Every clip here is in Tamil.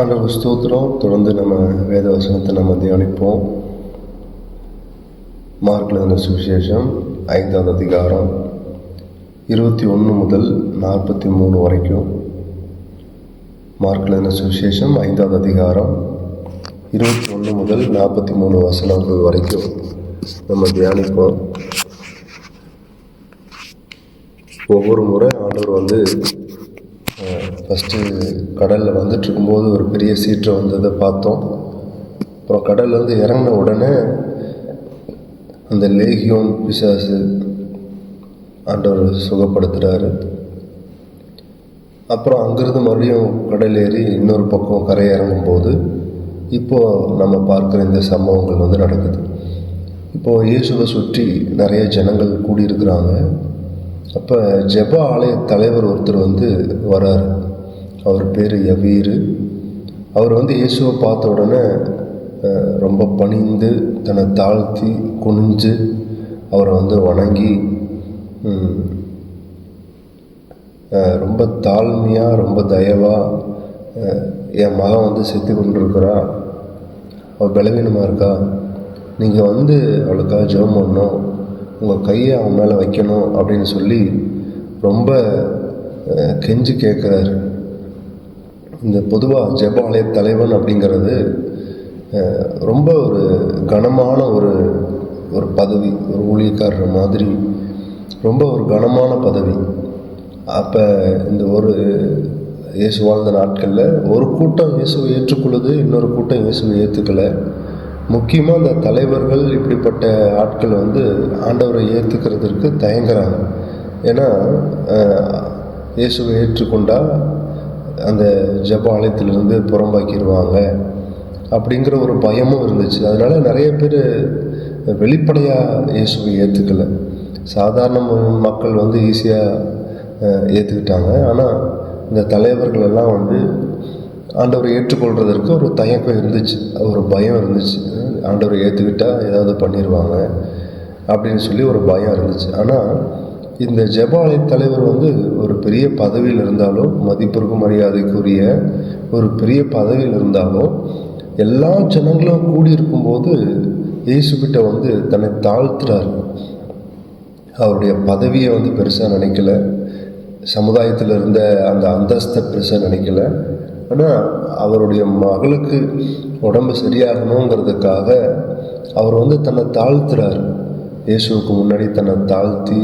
ஆண்டவர் ஸ்தோத்திரம். தொடர்ந்து நம்ம வேத வசனத்தை நம்ம தியானிப்போம். மார்க் எழுதின சுவிசேஷம் 5ஆம் அதிகாரம் 21 முதல் 43 வரைக்கும். மார்க் எழுதின சுவிசேஷம் 5ஆம் அதிகாரம் 21 முதல் 43 வசனங்கள் வரைக்கும் நம்ம தியானிப்போம். ஒவ்வொரு முறை ஆண்டவர் ஃபஸ்ட்டு கடலில் வந்துட்டு இருக்கும்போது ஒரு பெரிய சீற்றம் வந்ததை பார்த்தோம். அப்புறம் கடல்லேருந்து இறங்கின உடனே அந்த லேகியோன் பிசாசு ஆண்டவர் சுகப்படுத்துகிறாரு. அப்புறம் அங்கேருந்து மறுபடியும் கடல் ஏறி இன்னொரு பக்கம் கரை இறங்கும்போது இப்போது நம்ம பார்க்குற இந்த சம்பவங்கள் நடக்குது. இப்போது இயேசுவை சுற்றி நிறைய ஜனங்கள் கூடியிருக்கிறாங்க. அப்போ ஜெப ஆலய தலைவர் ஒருத்தர் வரார். அவர் பேர் யவீரு. அவர் இயேசுவை பார்த்த உடனே ரொம்ப பணிந்து தன்னை தாழ்த்தி குனிஞ்சு அவரை வணங்கி ரொம்ப தாழ்மையாக ரொம்ப தயவாக, என் மகன் செத்து கொண்டிருக்கிறா, அவள் பலவீனமாக இருக்கா, நீங்கள் அவளுக்காக ஜெபம் பண்ணணும், உங்கள் கையை அவன் மேலே வைக்கணும் அப்படின்னு சொல்லி ரொம்ப கெஞ்சி கேட்குறாரு. இந்த பொதுவாக ஜெப ஆலய தலைவன் அப்படிங்கிறது ரொம்ப ஒரு கனமான ஒரு பதவி, ஒரு ஊழியக்காரர் மாதிரி ரொம்ப ஒரு கனமான பதவி. அப்போ இந்த இயேசு வாழ்ந்த நாட்களில் ஒரு கூட்டம் இயேசுவை ஏற்றுக்கொள்ளுது, இன்னொரு கூட்டம் இயேசுவை ஏற்றுக்கலை. முக்கியமாக இந்த தலைவர்கள் இப்படிப்பட்ட ஆட்கள் ஆண்டவரை ஏற்றுக்கிறதுக்கு தயங்குறாங்க. ஏன்னா இயேசுவை ஏற்றுக்கொண்டால் அந்த ஜெப ஆலயத்திலிருந்து புறம்பாக்கிடுவாங்க அப்படிங்கிற ஒரு பயமும் இருந்துச்சு. அதனால் நிறைய பேர் வெளிப்படையாக இயேசுவை ஏற்றுக்கலை. சாதாரண மக்கள் ஈஸியாக ஏற்றுக்கிட்டாங்க. ஆனால் இந்த தலைவர்கள் எல்லாம் ஆண்டவரை ஏற்றுக்கொள்கிறதற்கு ஒரு தயக்கம் இருந்துச்சு, ஒரு பயம் இருந்துச்சு. ஆண்டவரை ஏற்றுக்கிட்டால் ஏதாவது பண்ணிடுவாங்க அப்படின்னு சொல்லி ஒரு பயம் இருந்துச்சு. ஆனால் இந்த ஜெப ஆலய தலைவர் ஒரு பெரிய பதவியில் இருந்தாலும், மதிப்பிற்கு மரியாதைக்குரிய ஒரு பெரிய பதவியில் இருந்தாலும், எல்லா ஜனங்களும் கூடியிருக்கும்போது இயேசுக்கிட்ட தன்னை தாழ்த்துறாரு. அவருடைய பதவியை பெருசாக நினைக்கல, சமுதாயத்தில் இருந்த அந்த அந்தஸ்தை பெருசாக நினைக்கல. ஆனால் அவருடைய மகளுக்கு உடம்பு சரியாகணுங்கிறதுக்காக அவர் தன்னை தாழ்த்துறாரு. இயேசுவுக்கு முன்னாடி தன்னை தாழ்த்தி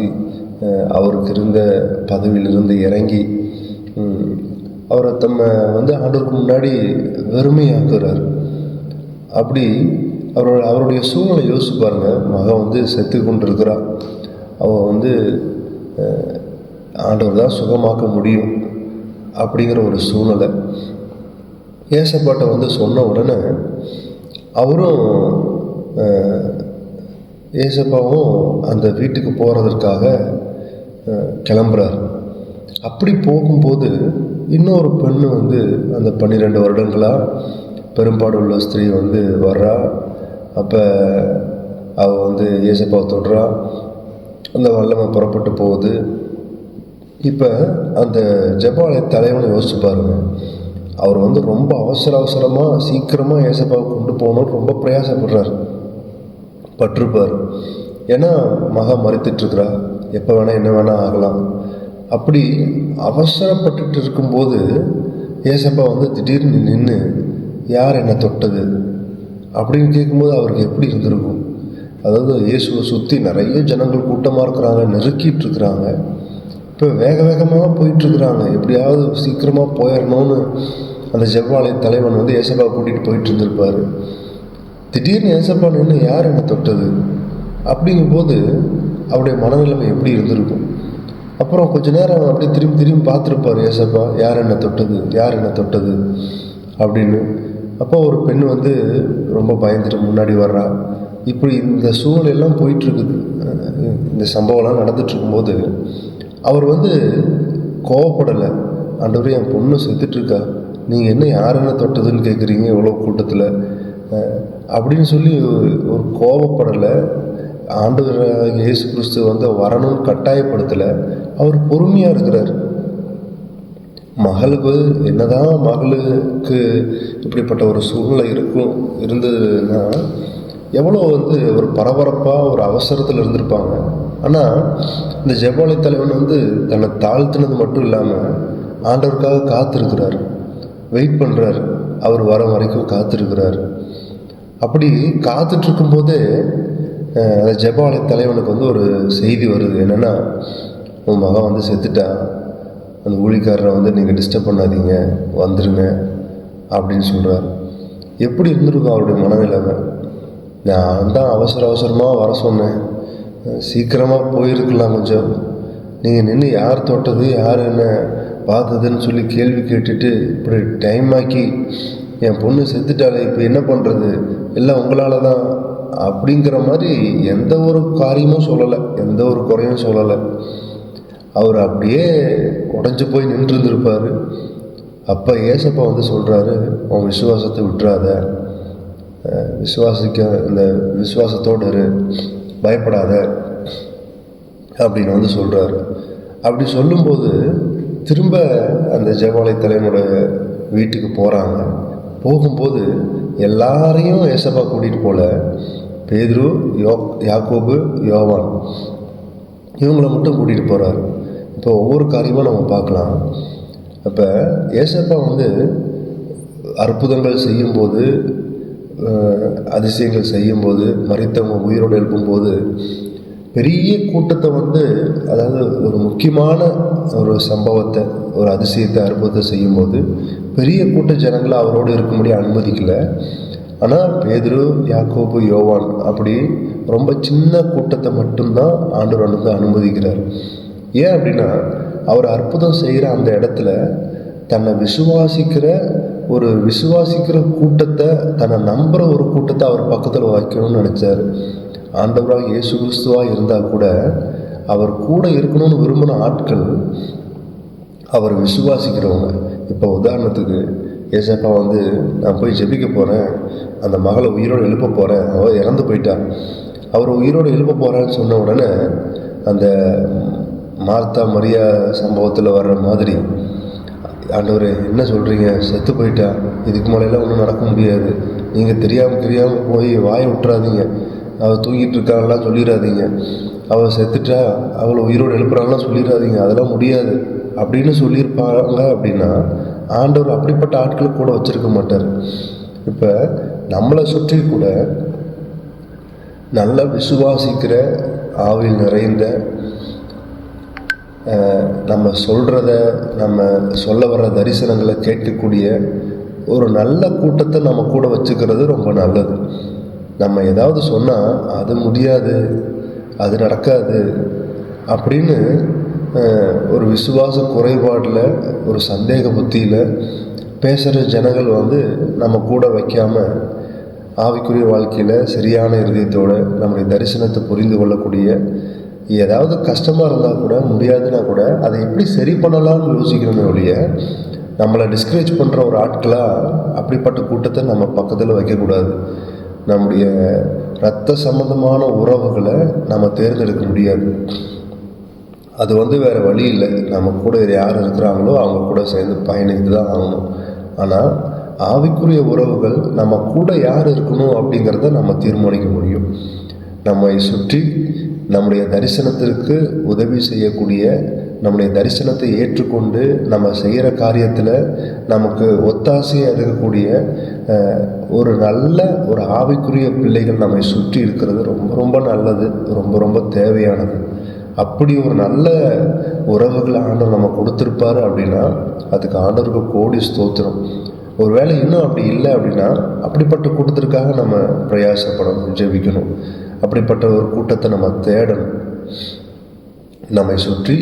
அவருக்கு இருந்த பதவியிலிருந்து இறங்கி அவரை ஆண்டவருக்கு முன்னாடி வெறுமையாக்குறார். அப்படி அவருடைய சூழ்நிலை யோசிச்சு பாருங்க. மகன் செத்து கொண்டு இருக்கிறா. அவள் ஆண்டவர் தான் சுகமாக்க முடியும் அப்படிங்கிற ஒரு சூழ்நிலை. ஏசப்பாட்ட சொன்ன உடனே அவரும் ஏசப்பாவும் அந்த வீட்டுக்கு போகிறதற்காக கிளம்புறார். அப்படி போகும்போது இன்னொரு பெண்ணு அந்த 12 வருடங்களாக பெரும்பாடு உள்ள ஸ்திரீ வர்றா. அப்போ அவள் ஏசப்பாவை தொடுறா. அந்த வல்லமை புறப்பட்டு போகுது. இப்போ அந்த ஜெப ஆலய தலைவனை யோசிச்சு பாருங்க. அவர் ரொம்ப அவசரமாக சீக்கிரமாக ஏசப்பாவை கொண்டு போகணும்னு ரொம்ப பிரயாசப்படுறார், பட்டிருப்பார். ஏன்னா மறித்துட்ருக்கிறா, எப்போ வேணால் என்ன வேணால் ஆகலாம். அப்படி அவசரப்பட்டுட்டு இருக்கும்போது ஏசப்பா திடீர்னு நின்று யார் என்னை தொட்டது அப்படின்னு கேட்கும்போது அவருக்கு எப்படி இருந்திருக்கும்? அதாவது இயேசுவை சுற்றி நிறைய ஜனங்கள் கூட்டமாக இருக்கிறாங்க, நெருக்கிட்டு இருக்கிறாங்க. இப்போ வேக வேகமாக போயிட்டுருக்குறாங்க. எப்படியாவது சீக்கிரமாக போயிடணும்னு அந்த ஜெப ஆலய தலைவன் ஏசப்பாவை கூட்டிகிட்டு போயிட்டு இருந்திருப்பார். திடீர்னு ஏசப்பா நின்று யார் என்னை தொட்டது அப்படிங்கும்போது அவருடைய மனநிலைமை எப்படி இருந்திருக்கும்? அப்புறம் கொஞ்ச நேரம் அப்படியே திரும்பி பார்த்துருப்பார். ஏசப்பா யார் என்னை தொட்டது, யார் என்னை தொட்டது அப்படின்னு. அப்போ ஒரு பெண் ரொம்ப பயந்துட்டு முன்னாடி வர்றா. இப்படி இந்த சூழ்நிலையெல்லாம் போயிட்டுருக்குது. இந்த சம்பவம்லாம் நடந்துட்டுருக்கும்போது அவர் கோவப்படலை. ஆண்டவரே, என் பொண்ணு செத்துட்ருக்கா, நீங்கள் என்ன யார் என்ன தொட்டதுன்னு கேட்குறீங்க இவ்வளோ கூட்டத்தில் அப்படின்னு சொல்லி ஒரு கோபப்படலை. ஆண்டவர் இயேசு கிறிஸ்து வரணும்னு கட்டாயப்படுத்தலை. அவர் பொறுமையாக இருக்கிறார். மகளுக்கு என்னதான் மகளுக்கு இப்படிப்பட்ட ஒரு சூழ்நிலை இருந்ததுன்னா எவ்வளோ வந்து ஒரு பரபரப்பாக ஒரு அவசரத்தில் இருந்திருப்பாங்க. ஆனால் இந்த ஜெபாலய தலைவன் வந்து தன்னை தாழ்த்தினது மட்டும் இல்லாமல் ஆண்டவருக்காக காத்திருக்கிறார், வெயிட் பண்ணுறாரு, அவர் வர வரைக்கும் காத்திருக்கிறார். அப்படி காத்துட்ருக்கும்போதே அந்த ஜெபாலய தலைவனுக்கு வந்து ஒரு செய்தி வருது. என்னென்னா, உன் மகன் வந்து செத்துட்டா, அந்த ஊழிக்காரரை வந்து நீங்கள் டிஸ்டர்ப் பண்ணாதீங்க, வந்துடுங்க அப்படின்னு சொல்கிறார். எப்படி இருந்திருக்கும் அவருடைய மனநிலைமை? நான் தான் அவசரமாக வர சொன்னேன், சீக்கிரமாக போயிருக்கலாம், கொஞ்சம் நீங்கள் நின்று யார் தொட்டது, யார் என்ன பார்த்ததுன்னு சொல்லி கேள்வி கேட்டுட்டு இப்படி டைம் ஆக்கி என் பொண்ணு செத்துட்டாலே இப்போ என்ன பண்ணுறது, எல்லாம் உங்களால் தான் அப்படிங்கிற மாதிரி எந்த ஒரு காரியமும் சொல்லலை, எந்த ஒரு குறையும் சொல்லலை. அவர் அப்படியே உடஞ்சி போய் நின்றுருந்துருப்பார். அப்போ ஏசப்பா வந்து சொல்கிறாரு, உன் விசுவாசத்தை விட்டுறாத, இந்த விசுவாசத்தோடு இரு, பயப்படாத அப்படின்னு வந்து சொல்கிறாரு. அப்படி சொல்லும்போது திரும்ப அந்த ஜெபாலய தலைவனுடைய வீட்டுக்கு போகிறாங்க. போகும்போது எல்லாரையும் ஏசப்பா கூட்டிகிட்டு போல, பேதுரு, யாக்கோபு, யோவான் இவங்களை மட்டும் கூட்டிகிட்டு போகிறாரு. இப்போ ஒவ்வொரு காரியமாக நம்ம பார்க்கலாம். அப்போ ஏசப்பா வந்து அற்புதங்கள் செய்யும்போது, அதிசயங்கள் செய்யும்போது, மரித்தவங்க உயிரோடு எழுப்பும்போது பெரிய கூட்டத்தை வந்து, அதாவது ஒரு முக்கியமான ஒரு சம்பவத்தை, ஒரு அதிசயத்தை, அற்புதத்தை செய்யும்போது பெரிய கூட்ட ஜனங்களை அவரோடு இருக்கும்படி அனுமதிக்கலை. ஆனால் பேதுரு, யாக்கோபு, யோவான் அப்படி ரொம்ப சின்ன கூட்டத்தை மட்டும்தான் ஆண்டவர் வந்து அனுமதிக்கிறார். ஏன் அப்படின்னா, அவர் அற்புதம் செய்கிற அந்த இடத்துல தன்னை விசுவாசிக்கிற கூட்டத்தை, தன்னை நம்புகிற ஒரு கூட்டத்தை அவர் பக்கத்தில் வைக்கணும்னு நினச்சார். ஆண்டவராக இயேசு கிறிஸ்துவாக இருந்தால் கூட அவர் கூட இருக்கணும்னு விரும்பின ஆட்கள் அவர் விசுவாசிக்கிறவங்க. இப்போ உதாரணத்துக்கு ஏசப்பா வந்து, நான் போய் ஜெபிக்க போகிறேன், அந்த மகளை உயிரோடு எழுப்ப போகிறேன், அவள் இறந்து போயிட்டா, அவர் உயிரோடு எழுப்ப போகிறேன்னு சொன்ன உடனே அந்த மார்த்தா மரியா சம்பவத்தில் வர்ற மாதிரி, ஆண்டவர் என்ன சொல்கிறீங்க, செத்து போயிட்டா, இதுக்கு மேலையெல்லாம் ஒன்றும் நடக்க முடியாது, நீங்கள் தெரியாமல் போய் வாயை விட்டுறாதீங்க, அவள் தூங்கிட்டு இருக்காங்கலாம் சொல்லிடாதீங்க, அவள் செத்துட்டா அவளை உயிரோடு எழுப்புறாங்கலாம் சொல்லிடாதீங்க, அதெல்லாம் முடியாது அப்படின்னு சொல்லியிருப்பாங்க. அப்படின்னா ஆண்டவர் அப்படிப்பட்ட ஆட்களை கூட வச்சுருக்க மாட்டார். இப்போ நம்மளை சுற்றி கூட நல்லா விசுவாசிக்கிற, ஆவில் நிறைந்த, நம்ம சொல்கிறத, நம்ம சொல்ல வர்ற தரிசனங்களை கேட்கக்கூடிய ஒரு நல்ல கூட்டத்தை நம்ம கூட வச்சுக்கிறது ரொம்ப நல்லது. நம்ம ஏதாவது சொன்னால் அது முடியாது, அது நடக்காது அப்படின்னு ஒரு விசுவாச குறைபாடில், ஒரு சந்தேக புத்தியில் பேசுகிற ஜனங்கள் வந்து நம்ம கூட வைக்காமல், ஆவிக்குரிய வாழ்க்கையில் சரியான இருதயத்தோடு நம்முடைய தரிசனத்தை புரிந்து கொள்ளக்கூடிய, ஏதாவது கஷ்டமாக இருந்தால் கூட, முடியாதுன்னா கூட அதை எப்படி சரி பண்ணலாம்னு யோசிக்கணுமே ஒழிய, நம்மளை டிஸ்கரேஜ் பண்ணுற ஒரு ஆட்களாக அப்படிப்பட்ட கூட்டத்தை நம்ம பக்கத்தில் வைக்கக்கூடாது. நம்முடைய இரத்த சம்பந்தமான உறவுகளை நம்ம தேர்ந்தெடுக்க முடியாது. அது வந்து வேறு வழி இல்லை. நம்ம கூட யார் இருக்கிறாங்களோ அவங்க கூட சேர்ந்து பயணித்து தான் ஆகணும். ஆனால் ஆவிக்குரிய உறவுகள் நம்ம கூட யார் இருக்கணும் அப்படிங்கிறத நம்ம தீர்மானிக்க முடியும். நம்மை சுற்றி நம்முடைய தரிசனத்திற்கு உதவி செய்யக்கூடிய, நம்முடைய தரிசனத்தை ஏற்றுக்கொண்டு நம்ம செய்கிற காரியத்தில் நமக்கு ஒத்தாசையாக இருக்கக்கூடிய ஒரு நல்ல ஒரு ஆவிக்குரிய பிள்ளைகள் நம்மை சுற்றி இருக்கிறது ரொம்ப ரொம்ப நல்லது, ரொம்ப ரொம்ப தேவையானது. அப்படி ஒரு நல்ல உறவுகளை ஆண்டவர் நம்ம கொடுத்துருப்பாரு அப்படின்னா அதுக்கு ஆண்டவருக்கு கோடி ஸ்தோத்திரம். ஒரு வேளை இன்னும் அப்படி இல்லை அப்படின்னா அப்படிப்பட்ட கூட்டத்திற்காக நம்ம பிரயாசப்படணும், ஜெபிக்கணும். அப்படிப்பட்ட ஒரு கூட்டத்தை நம்ம தேடணும். நம்மை சுற்றி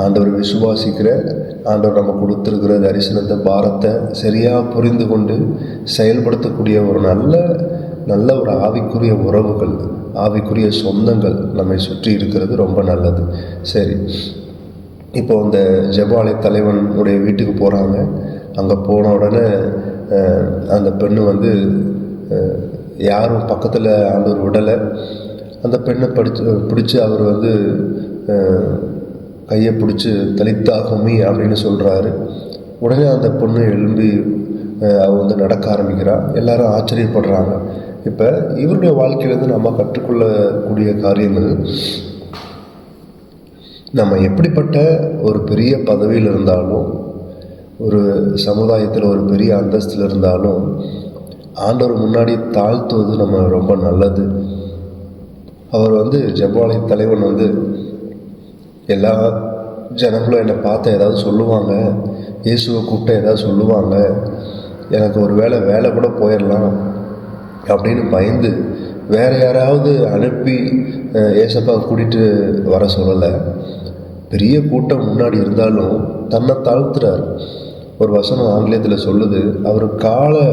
ஆண்டவர் விசுவாசிக்கிற, ஆண்டவர் நம்ம கொடுத்துருக்கிற தரிசனத்தை, பாரத்தை சரியாக புரிந்து கொண்டு செயல்படுத்தக்கூடிய ஒரு நல்ல ஒரு ஆவிக்குரிய உறவுகள், ஆவிக்குரிய சொந்தங்கள் நம்மை சுற்றி இருக்கிறது ரொம்ப நல்லது. சரி, இப்போ இந்த ஜெபாலய தலைவனுடைய வீட்டுக்கு போகிறாங்க. அங்கே போன உடனே அந்த பெண்ணு வந்து யாரும் பக்கத்தில் ஆண்டவர் விடலை. அந்த பெண்ணை பிடிச்சி அவர் வந்து கையை பிடிச்சி தலித்தா கும்மி அப்படின்னு சொல்கிறாரு. உடனே அந்த பொண்ணு எழும்பி அவ வந்து நடக்க ஆரம்பிக்கிறா. எல்லாரும் ஆச்சரியப்படுறாங்க. இப்போ இவருடைய வாழ்க்கையிலேருந்து நம்ம கற்றுக்கொள்ளக்கூடிய காரியங்கள், நம்ம எப்படிப்பட்ட ஒரு பெரிய பதவியில் இருந்தாலும், ஒரு சமுதாயத்தில் ஒரு பெரிய அந்தஸ்தில் இருந்தாலும், ஆண்டவர் முன்னாடி தாழ்த்துவது நம்ம ரொம்ப நல்லது. அவர் வந்து ஜெபவாலய தலைவன் வந்து எல்லா ஜனங்களும் என்னை பார்த்து ஏதாவது சொல்லுவாங்க, இயேசுவை கூப்பிட்டு ஏதாவது சொல்லுவாங்க, எனக்கு ஒரு வேலை கூட போயிடலாம் அப்படின்னு பயந்து வேற யாராவது அனுப்பி ஏசப்பா கூட்டிகிட்டு வர சொல்லலை. பெரிய கூட்டம் முன்னாடி இருந்தாலும் தன்னை தாழ்த்துறார். ஒரு வசனம் ஆங்கிலத்தில் சொல்லுது, அவர் காலை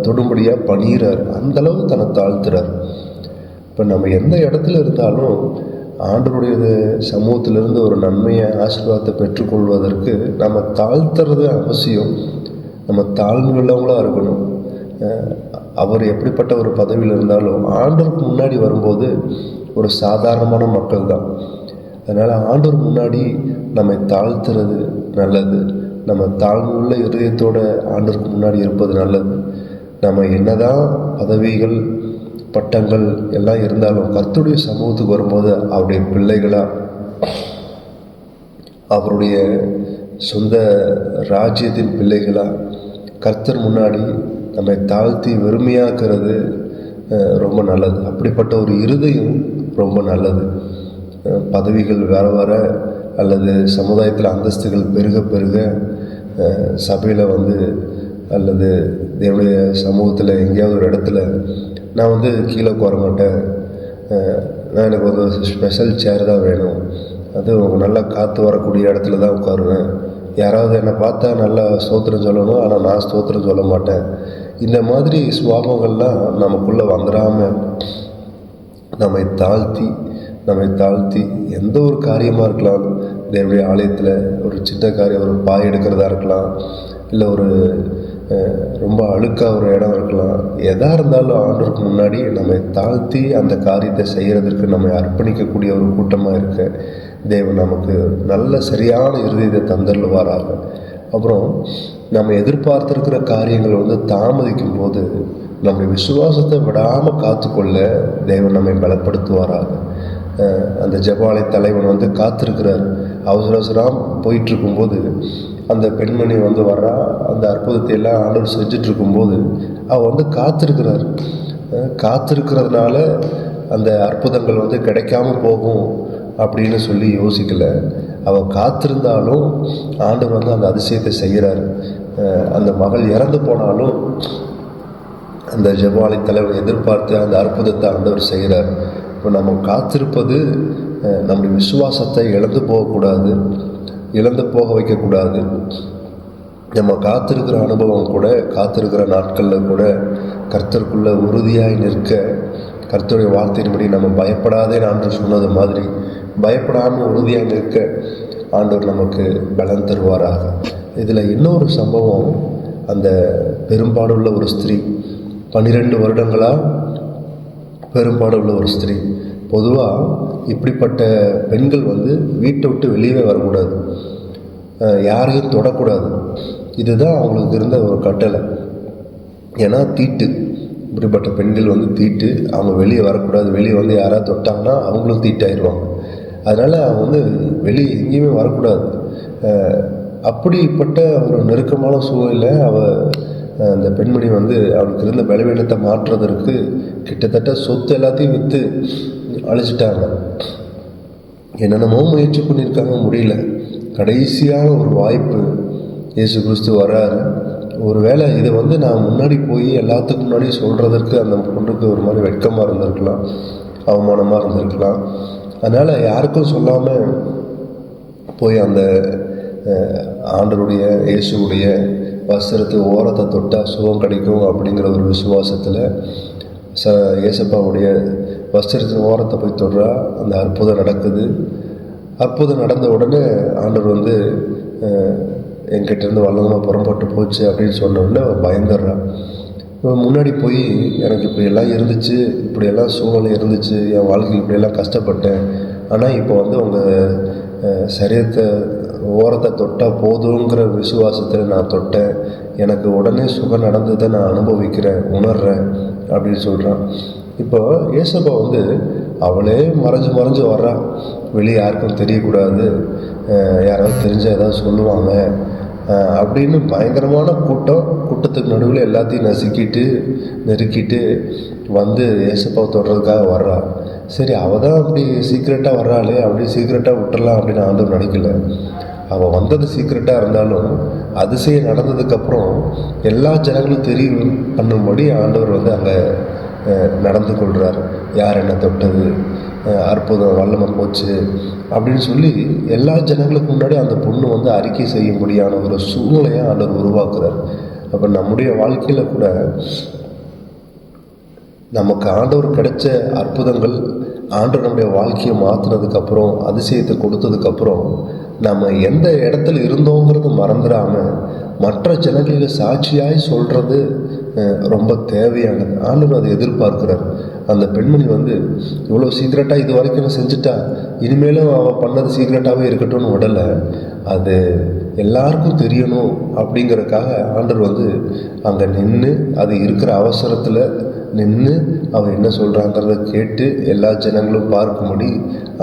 தொடும்படியாக பணிகிறார். அந்தளவு தன்னை தாழ்த்துறார். இப்போ நம்ம எந்த இடத்துல இருந்தாலும் ஆண்டவருடைய சமூகத்திலிருந்து ஒரு நன்மையை ஆசீர்வாதத்தை பெற்றுக்கொள்வதற்கு நம்ம தாழ்த்துறது அவசியம். நம்ம தாழ்மை உள்ளவங்களாக இருக்கணும். அவர் எப்படிப்பட்ட ஒரு பதவியில் இருந்தாலும் ஆண்டவருக்கு முன்னாடி வரும்போது ஒரு சாதாரணமான மக்கள் தான். அதனால் ஆண்டவர் முன்னாடி நம்மை தாழ்த்துறது நல்லது. நம்ம தாழ்வுள்ள இருதயத்தோட ஆண்டவருக்கு முன்னாடி இருப்பது நல்லது. நம்ம என்னதான் பதவிகள் பட்டங்கள் எல்லாம் இருந்தாலும் கர்த்தருடைய சமூகத்துக்கு வரும்போது அவருடைய பிள்ளைகளாக, அவருடைய சொந்த ராஜ்யத்தின் பிள்ளைகளாக கர்த்தர் முன்னாடி நம்மை தாழ்த்தி வெறுமையாக்குறது ரொம்ப நல்லது. அப்படிப்பட்ட ஒரு இருதயம் ரொம்ப நல்லது. பதவிகள் வர அல்லது சமுதாயத்தில் அந்தஸ்துகள் பெருக பெருக சபையில் வந்து அல்லது தேவனுடைய சமூகத்தில் எங்கேயாவது ஒரு இடத்துல நான் வந்து கீழே உட்கார மாட்டேன், நான் எனக்கு ஒரு ஸ்பெஷல் சேர் தான் வேணும், அது நல்லா காற்று வரக்கூடிய இடத்துல தான் உட்காருவேன், யாராவது என்னை பார்த்தா நல்லா ஸ்தோத்திரம் சொல்லணும், ஆனால் நான் ஸ்தோத்திரம் சொல்ல மாட்டேன், இந்த மாதிரி சுபாவங்கள்லாம் நமக்குள்ளே வந்துடாமல் நம்மை தாழ்த்தி எந்த ஒரு காரியமாக இருக்கலாம், தேவனுடைய ஆலயத்தில் ஒரு சின்ன காரியம், ஒரு பாய் எடுக்கிறதா இருக்கலாம், இல்லை ஒரு ரொம்ப அழுக்காக ஒரு இடம் இருக்கலாம், எதாக இருந்தாலும் ஆண்டவருக்கு முன்னாடி நம்மை தாழ்த்தி அந்த காரியத்தை செய்கிறதுக்கு நம்மை அர்ப்பணிக்கக்கூடிய ஒரு கூட்டமாக இருக்க தேவன் நமக்கு நல்ல சரியான இருதயத்தை தந்தருள்வாராக. அப்புறம் நம்ம எதிர்பார்த்துருக்கிற காரியங்கள் வந்து தாமதிக்கும் போது நம்முடைய விசுவாசத்தை விடாமல் காத்துக்கொள்ள தேவன் நம்மை பலப்படுத்துவாராக. அந்த ஜெபவாலய தலைவன் வந்து காத்திருக்கிறார். அவசரம் போயிட்டுருக்கும்போது அந்த பெண்மணி வந்து வர்றா. அந்த அற்புதத்தை எல்லாம் ஆண்டவர் செஞ்சிட்ருக்கும்போது அவள் வந்து காத்திருக்கிறதுனால அந்த அற்புதங்கள் வந்து கிடைக்காம போகும் அப்படின்னு சொல்லி யோசிக்கலை. அவள் காத்திருந்தாலும் ஆண்டவர் வந்து அந்த அதிசயத்தை செய்கிறார். அந்த மகள் இறந்து போனாலும் அந்த ஜெபவாலய தலைவனை எதிர்பார்த்து அந்த அற்புதத்தை ஆண்டவர் செய்கிறார். இப்போ நம்ம காத்திருப்பது நம்முடைய விசுவாசத்தை இழந்து போக வைக்கக்கூடாது. நம்ம காத்திருக்கிற அனுபவம் கூட, காத்திருக்கிற நாட்களில் கூட கர்த்தருக்குள்ளே உறுதியாய் நிற்க, கர்த்தருடைய வார்த்தையின்படி நம்ம பயப்படாதேன்னு ஆண்டவர் சொன்னது மாதிரி பயப்படாமல் உறுதியாக நிற்க ஆண்டவர் நமக்கு பலன் தருவாராக. இதில் இன்னொரு சம்பவம், அந்த பெரும்பாடுள்ள ஒரு ஸ்திரீ, 12 வருடங்களாக பெரும்பாடுள்ள ஒரு ஸ்திரீ. பொதுவாக இப்படிப்பட்ட பெண்கள் வந்து வீட்டை விட்டு வெளியே வரக்கூடாது, யாரையும் தொடக்கூடாது. இதுதான் அவங்களுக்கு இருந்த ஒரு கட்டளை. ஏன்னா தீட்டு, இப்படிப்பட்ட பெண்கள் வந்து தீட்டு, அவங்க வெளியே வரக்கூடாது. வெளியே வந்து யாராவது தொட்டாங்கன்னா அவங்களும் தீட்டாயிடுவாங்க. அதனால் அவங்க வந்து வெளியே எங்கேயுமே வரக்கூடாது. அப்படிப்பட்ட ஒரு நெருக்கமான சூழ்நிலை அந்த பெண்மணி வந்து அவளுக்கு இருந்த பலவீனத்தை மாற்றுவதற்கு கிட்டத்தட்ட சொத்து எல்லாத்தையும் விற்று அழிச்சிட்டாங்க. என்னென்னமோ முயற்சி பண்ணியிருக்காங்க, முடியல. கடைசியான ஒரு வாய்ப்பு, இயேசு கிறிஸ்து வர்றாரு. ஒரு வேளை இதை வந்து நான் முன்னாடி போய் எல்லாத்துக்கும் முன்னாடி சொல்கிறதற்கு அந்த பொண்ணுக்கு ஒரு மாதிரி வெட்கமாக இருந்திருக்கலாம், அவமானமாக இருந்திருக்கலாம். அதனால் யாருக்கும் சொல்லாமல் போய் அந்த ஆண்டருடைய இயேசுடைய வஸ்திரத்து ஓரத்தை தொட்டால் சுகம் கிடைக்கும் அப்படிங்கிற ஒரு விசுவாசத்தில் இயேசப்பாவுடைய வஸ்திரத்தின் ஓரத்தை போய் தொடுறா. அந்த அற்புதம் நடக்குது. அற்புதம் நடந்த உடனே ஆண்டவர் வந்து என்கிட்டேருந்து வல்லமாக புறம்பட்டு போச்சு அப்படின்னு சொன்ன உடனே பயந்துடுறான். முன்னாடி போய் எனக்கு இப்படியெல்லாம் இருந்துச்சு, இப்படியெல்லாம் சூழ்நிலை இருந்துச்சு, என் வாழ்க்கையில் இப்படியெல்லாம் கஷ்டப்பட்டேன், ஆனால் இப்போ வந்து உங்கள் சரீரத்தை ஓரத்தை தொட்டால் போதுங்கிற விசுவாசத்தில் நான் தொட்டேன், எனக்கு உடனே சுகம் நடந்ததை நான் அனுபவிக்கிறேன், உணர்றேன் அப்படின்னு சொல்கிறான். இப்போ ஏசப்பா வந்து அவளே மறைஞ்சு மறைஞ்சு வர்றான், வெளியே யாருக்கும் தெரியக்கூடாது, யாராவது தெரிஞ்சால் ஏதாவது சொல்லுவாங்க அப்படின்னு பயங்கரமான கூட்டத்துக்கு நடுவில் எல்லாத்தையும் நசுக்கிட்டு நெருக்கிட்டு வந்து ஏசப்பாவை தொடுறதுக்காக வர்றா. சரி, அவள் தான் அப்படி சீக்ரெட்டாக வர்றாளே, அப்படி சீக்ரெட்டாக விட்டுறலாம் அப்படின்னு ஆண்டவர் நினைக்கல. அவள் வந்தது சீக்ரெட்டாக இருந்தாலும் அதிசயம் நடந்ததுக்கப்புறம் எல்லா ஜனங்களும் தெரியும் பண்ணும்படி ஆண்டவர் வந்து அங்கே நடந்து கொள்கிறார். யார் என்ன தொட்டது, அற்புதம் வல்லமை போச்சு அப்படின்னு சொல்லி எல்லா ஜனங்களுக்கு முன்னாடி அந்த பொண்ணு வந்து அறிக்கை செய்யும்படியான ஒரு சூழ்நிலையை ஆண்டவர் உருவாக்குறார். அப்போ நம்முடைய வாழ்க்கையில் கூட நமக்கு ஆண்டவர் கிடைச்ச அற்புதங்கள், ஆண்டவர் நம்முடைய வாழ்க்கையை மாற்றினதுக்கப்புறம், அதிசயத்தை கொடுத்ததுக்கப்புறம் நம்ம எந்த இடத்துல இருந்தோங்கிறது மறந்துடாமல் மற்ற ஜனங்களுக்கு சாட்சியாய் சொல்கிறது ரொம்ப தேவையானது. ஆண்டவர் அதை எதிர்பார்க்கிறார். அந்த பெண்மணி வந்து இவ்வளோ சீக்ரெட்டாக இது வரைக்கும் செஞ்சுட்டா, இனிமேலும் அவள் பண்ணது சீக்ரெட்டாகவே இருக்கட்டும்னு விடலை, அது எல்லாருக்கும் தெரியணும் அப்படிங்கிறதுக்காக ஆண்டவர் வந்து அங்கே நின்று அது இருக்கிற அவசரத்தில் நின்று அவன் என்ன சொல்கிறாங்கிறத கேட்டு எல்லா ஜனங்களும் பார்க்கும்படி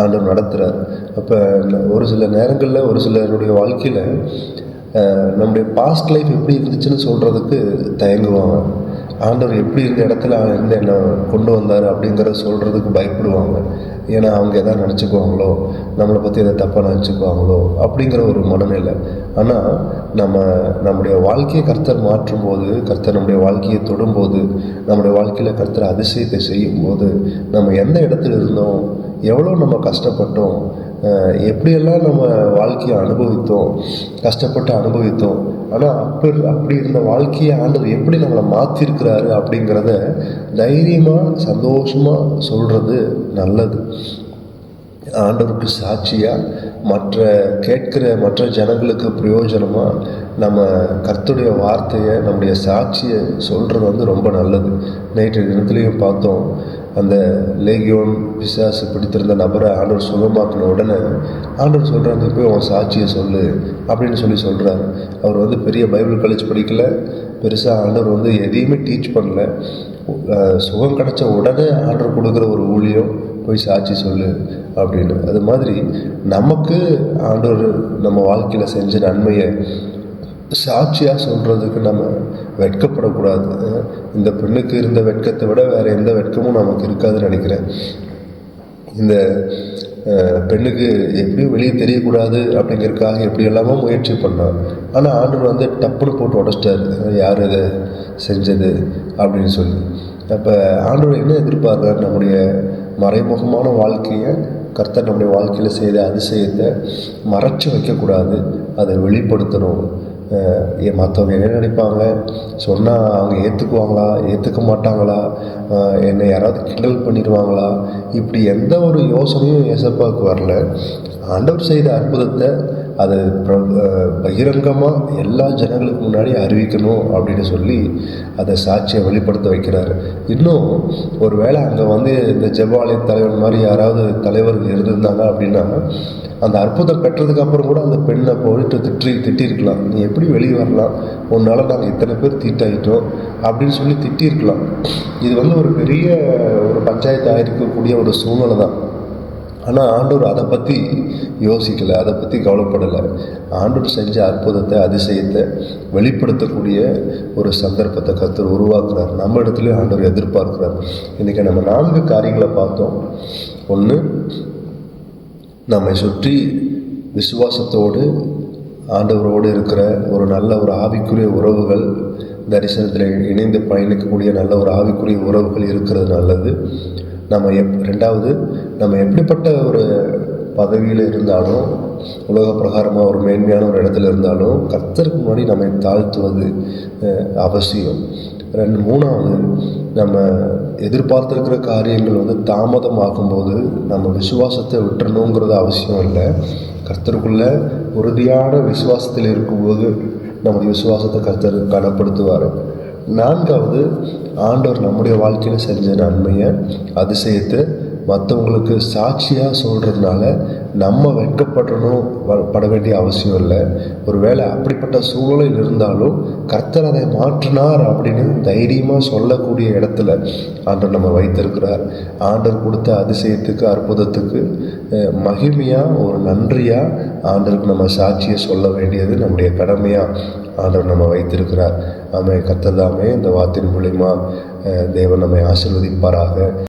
ஆண்டவர் நடத்துகிறார். அப்போ ஒரு சில நேரங்களில் ஒரு சிலருடைய வாழ்க்கையில் நம்முடைய பாஸ்ட் லைஃப் எப்படி இருந்துச்சுன்னு சொல்கிறதுக்கு தயங்குவாங்க. ஆண்டவர் எப்படி இந்த இடத்துல இருந்து என்னை கொண்டு வந்தார் அப்படிங்கிறத சொல்கிறதுக்கு பயப்படுவாங்க. ஏன்னா அவங்க எதாவது நினச்சிக்குவாங்களோ, நம்மளை பற்றி எதாவது தப்பாக நினச்சிக்குவாங்களோ அப்படிங்கிற ஒரு மனநிலை. ஆனால் நம்முடைய வாழ்க்கையை கர்த்தர் மாற்றும்போது, கர்த்தர் நம்முடைய வாழ்க்கையை தொடும்போது, நம்முடைய வாழ்க்கையில் கர்த்தர் அதிசயத்தை செய்யும்போது, நம்ம எந்த இடத்துல இருந்தோம், எவ்வளோ நம்ம கஷ்டப்பட்டோம், எப்படியெல்லாம் நம்ம வாழ்க்கையை அனுபவித்தோம், கஷ்டப்பட்டு அனுபவித்தோம், ஆனால் அப்படி இருந்த வாழ்க்கையை ஆண்டவர் எப்படி நம்மளை மாற்றிருக்கிறாரு அப்படிங்கிறத தைரியமாக சந்தோஷமாக சொல்கிறது நல்லது. ஆண்டவருக்கு சாட்சியாக கேட்கிற மற்ற ஜனங்களுக்கு பிரயோஜனமாக நம்ம கர்த்தருடைய வார்த்தையை, நம்முடைய சாட்சியை சொல்கிறது வந்து ரொம்ப நல்லது. நேற்று தினத்துலேயும் பார்த்தோம், அந்த லேகியோன் பிசாசு பிடித்திருந்த நபரை ஆண்டவர் சுகமாக்கின உடனே ஆண்டவர் சொல்கிறார், நீ போய் உன் சாட்சியை சொல்லு அப்படின்னு சொல்கிறார். அவர் வந்து பெரிய பைபிள் காலேஜ் படிக்கலை, பெருசாக ஆண்டவர் வந்து எதையுமே டீச் பண்ணல. சுகம் கிடச்ச உடனே ஆண்டவர் கொடுக்குற ஒரு ஊழியம், போய் சாட்சி சொல்லு அப்படின்னு. அது மாதிரி நமக்கு ஆண்டவர் நம்ம வாழ்க்கையில் செஞ்ச நன்மையை சாட்சியாக சொல்கிறதுக்கு நம்ம வெட்கப்படக்கூடாது. இந்த பெண்ணுக்கு இருந்த வெட்கத்தை விட வேறு எந்த வெட்கமும் நமக்கு இருக்காதுன்னு நினைக்கிறேன். இந்த பெண்ணுக்கு எப்படியும் வெளியே தெரியக்கூடாது அப்படிங்கிறதுக்காக எப்படி எல்லாமோ முயற்சி பண்ணான். ஆனால் ஆண்டவர் வந்து டப்புன்னு போட்டு உடச்சிட்டார், யார் இதை செஞ்சது அப்படின்னு சொல்லி. அப்போ ஆண்டவர் என்ன எதிர்பார்க்குறார், நம்முடைய மறைமுகமான வாழ்க்கையை, கர்த்தர் நம்முடைய வாழ்க்கையில் செய்த அதிசயத்தை மறைச்சி வைக்கக்கூடாது, அதை வெளிப்படுத்தணும். மற்றவங்க என்ன நினைப்பாங்க, சொன்னால் அவங்க ஏற்றுக்குவாங்களா, ஏற்றுக்க மாட்டாங்களா, என்னை யாராவது கிண்டல் பண்ணிடுவாங்களா, இப்படி எந்த ஒரு யோசனையும் ஏசப்பாவுக்கு வரல. ஆண்டவர் செய்த அற்புதத்தை அதை பகிரங்கமாக எல்லா ஜனங்களுக்கு முன்னாடி அறிவிக்கணும் அப்படின்னு சொல்லி அதை சாட்சியை வெளிப்படுத்த வைக்கிறார். இன்னும் ஒரு வேளை அங்கே வந்து இந்த ஜெபாலய தலைவர் மாதிரி யாராவது தலைவர்கள் இருந்திருந்தாங்க அப்படின்னா, அந்த அற்புதம் பெற்றதுக்கு அப்புறம் கூட அந்த பெண்ணை போயிட்டு திட்டிருக்கலாம். நீ எப்படி வெளியே வரலாம், உன்னால் நாங்கள் இத்தனை பேர் தீட்டாயிட்டோம் அப்படின்னு சொல்லி திட்டிருக்கலாம். இது வந்து ஒரு பெரிய ஒரு பஞ்சாயத்து ஆகிருக்கக்கூடிய ஒரு சூழ்நிலை தான். ஆனால் ஆண்டவர் அதை பற்றி யோசிக்கலை, அதை பற்றி கவலைப்படலை. ஆண்டவர் செஞ்ச அற்புதத்தை, அதிசயத்தை வெளிப்படுத்தக்கூடிய ஒரு சந்தர்ப்பத்தை கர்த்தர் உருவாக்குறார். நம்ம இடத்துலையும் ஆண்டவர் எதிர்பார்க்கிறார். இன்றைக்கி நம்ம 4 காரியங்களை பார்த்தோம். ஒன்று, நம்மை சுற்றி விசுவாசத்தோடு ஆண்டவரோடு இருக்கிற ஒரு நல்ல ஒரு ஆவிக்குரிய உறவுகள், தரிசனத்தில் இணைந்து பயணிக்கக்கூடிய நல்ல ஒரு ஆவிக்குரிய உறவுகள் இருக்கிறது நல்லது. ரெண்டாவது, நம்ம எப்படிப்பட்ட ஒரு பதவியில் இருந்தாலும், உலக பிரகாரமாக ஒரு மேன்மையான ஒரு இடத்துல இருந்தாலும் கர்த்தருக்கு முன்னாடி நம்மை தாழ்த்துவது அவசியம். மூணாவது, நம்ம எதிர்பார்த்துருக்கிற காரியங்கள் வந்து தாமதமாகும்போது நம்ம விசுவாசத்தை விட்டுறணுங்கிறது அவசியம் இல்லை. கர்த்தருக்குள்ள உறுதியான விசுவாசத்தில் இருக்கும்போது நமது விசுவாசத்தை கர்த்தர் கனப்படுத்துவார். 4வது, ஆண்டவர் நம்முடைய வாழ்க்கையில் செஞ்ச நன்மையை, அதிசயத்தை மற்றவங்களுக்கு சாட்சியாக சொல்கிறதுனால நம்ம வெட்கப்படணும் பட வேண்டிய அவசியம் இல்லை. ஒருவேளை அப்படிப்பட்ட சூழலில் இருந்தாலும் கர்த்தர் அதை மாற்றினார் அப்படின்னு தைரியமாக சொல்லக்கூடிய இடத்துல ஆண்டவர் நம்ம வைத்திருக்கிறார். ஆண்டவர் கொடுத்த அதிசயத்துக்கு அற்புதத்துக்கு மகிமையாக ஒரு நன்றியாக ஆண்டவருக்கு நம்ம சாட்சியை சொல்ல வேண்டியது நம்முடைய கடமையாக ஆண்டவர் நம்ம வைத்திருக்கிறார். கர்த்தர் தாமே இந்த வார்த்தையின் மூலிமா தேவன் நம்மை ஆசீர்வதிப்பாராக.